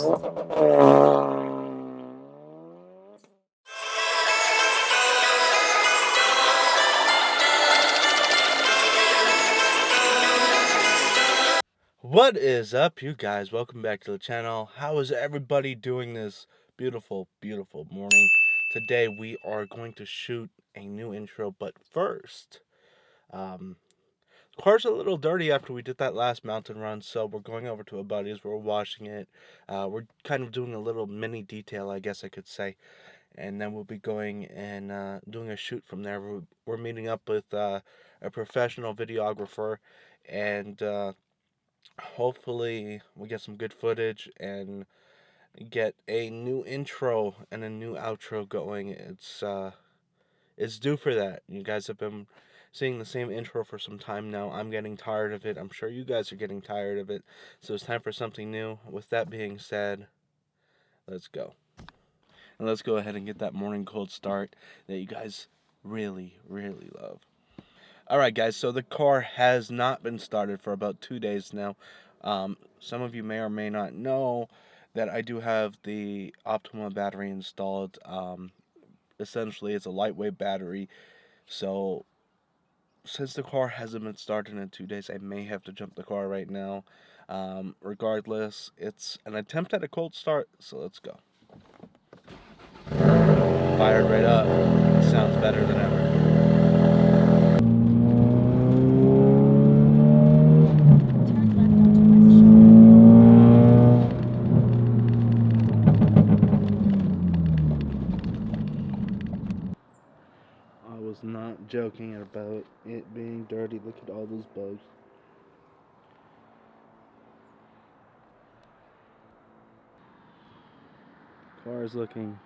What is up, you guys? Welcome back to the channel. How is everybody doing this beautiful morning? Today we are going to shoot a new intro, but first, the car's a little dirty after we did that last mountain run, so we're going over to a buddy's. We're washing it. We're kind of doing a little mini detail, I guess I could say, and then we'll be going and doing a shoot from there. We're meeting up with a professional videographer, and hopefully we get some good footage and get a new intro and a new outro going. It's due for that. You guys have been seeing the same intro for some time now. I'm getting tired of it. I'm sure you guys are getting tired of it. So it's time for something new. With that being said, let's go. And let's go ahead and get that morning cold start that you guys really love. Alright guys, so the car has not been started for about 2 days now. Some of you may or may not know that I do have the Optima battery installed. Essentially it's a lightweight battery, so since the car hasn't been started in 2 days, I may have to jump the car right now. Regardless, it's an attempt at a cold start, so let's go. Fired right up. Sounds better than ever. I was not joking about it being dirty. Look at all those bugs. Car is looking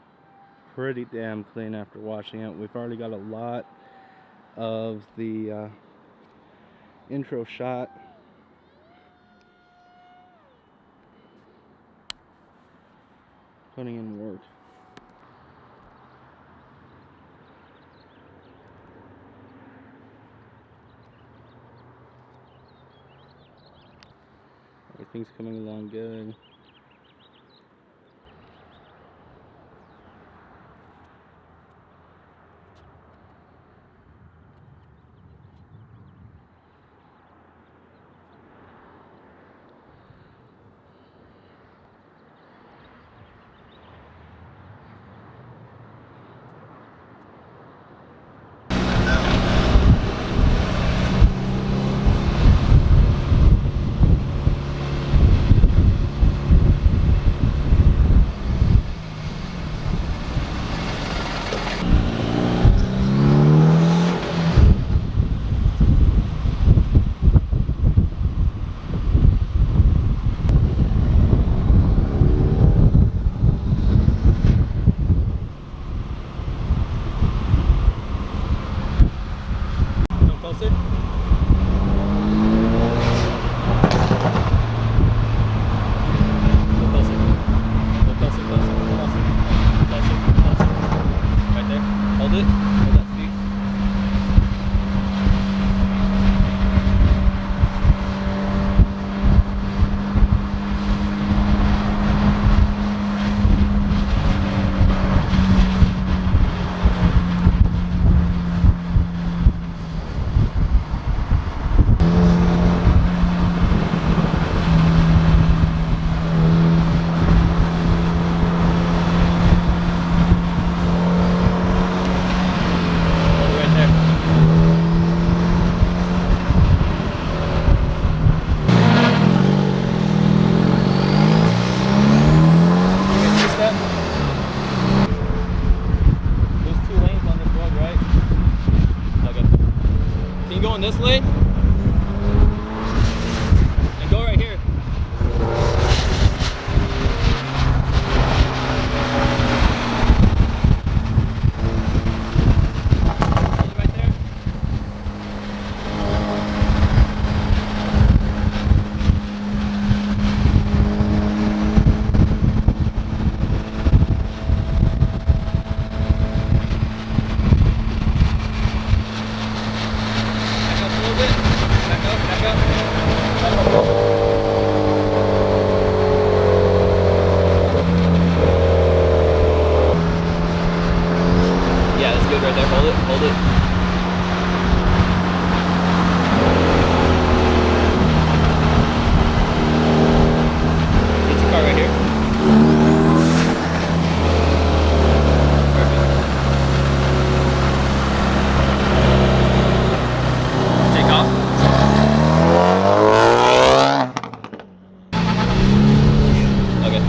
pretty damn clean after washing it. We've already got a lot of the intro shot. Putting in work. Everything's coming along good. Okay.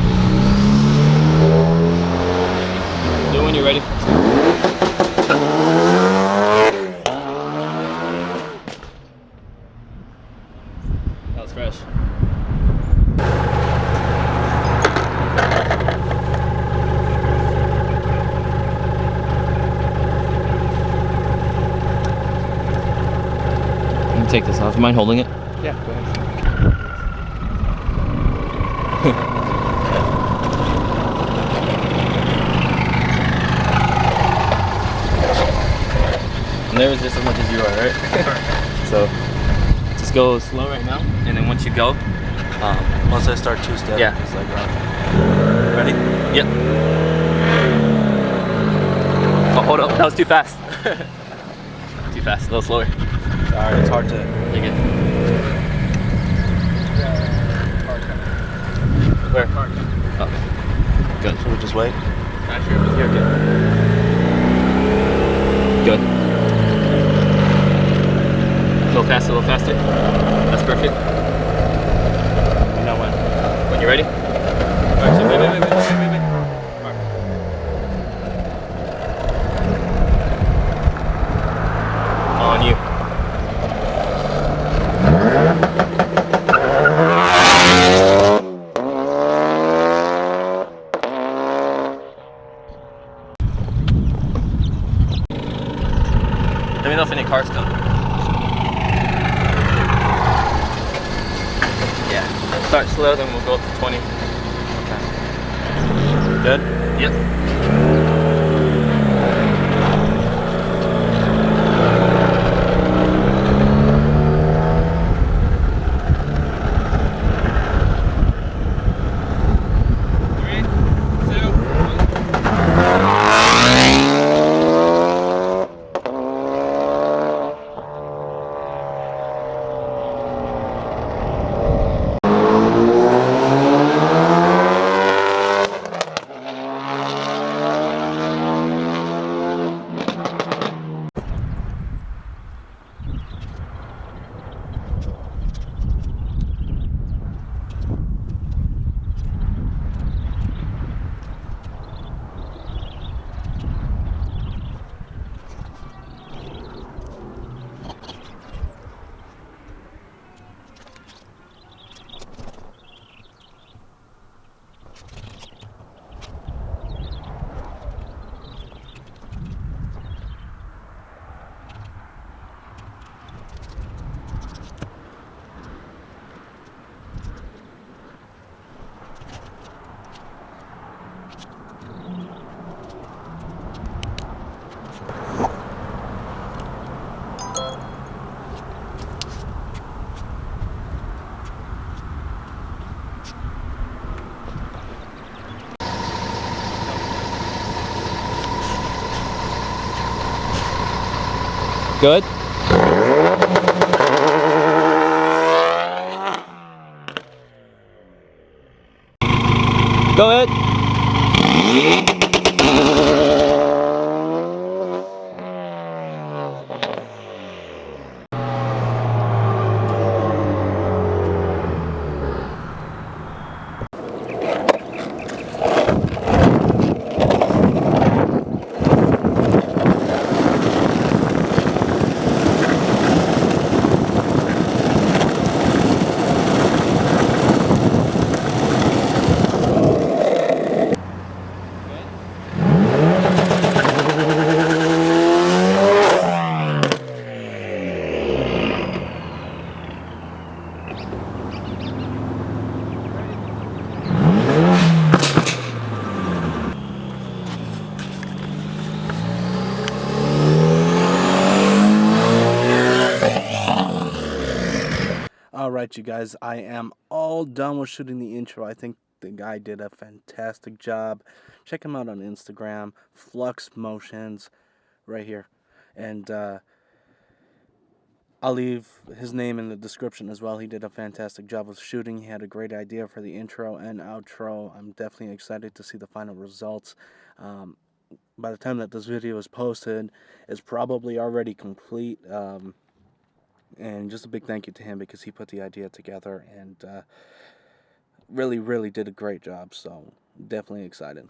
Do it when you're ready. That was fresh. Let me take this off. Mind holding it? Yeah, go ahead. Never resist as much as you are, right? So just go slow right now, and then once you go, Once I start two-step, yeah, it's like ready? Yep. Oh, hold up, that was too fast. Too fast, a little slower. Sorry, it's hard to. You're good. Where? Oh, good. Should we just wait? You're good. Good. A little faster, a little faster. That's perfect. You know when. When you're ready. Actually, wait. Alright. On you. Let me know if any cars come. Yeah. Start slow, then we'll go up to 20. Okay. Good? Yep. Good. Go ahead. Alright, you guys, I am all done with shooting the intro. I think the guy did a fantastic job. Check him out on Instagram, Flux Motions, right here. And I'll leave his name in the description as well. He did a fantastic job of shooting. He had a great idea for the intro and outro. I'm definitely excited to see the final results. By the time that this video is posted, it's probably already complete. And just a big thank you to him because he put the idea together, and really did a great job. So definitely excited.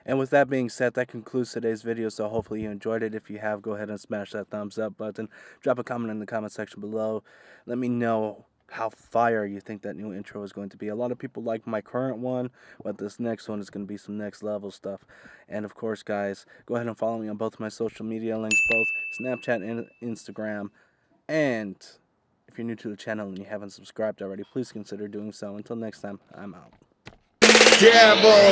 And with that being said, that concludes today's video, so hopefully you enjoyed it. If you have, go ahead and smash that thumbs up button. Drop a comment in the comment section below. Let me know how fire you think that new intro is going to be. A lot of people like my current one, but this next one is going to be some next level stuff. And of course, guys, go ahead and follow me on both my social media links, both Snapchat and Instagram. And if you're new to the channel and you haven't subscribed already, please consider doing so. Until next time, I'm out. Yeah, boy.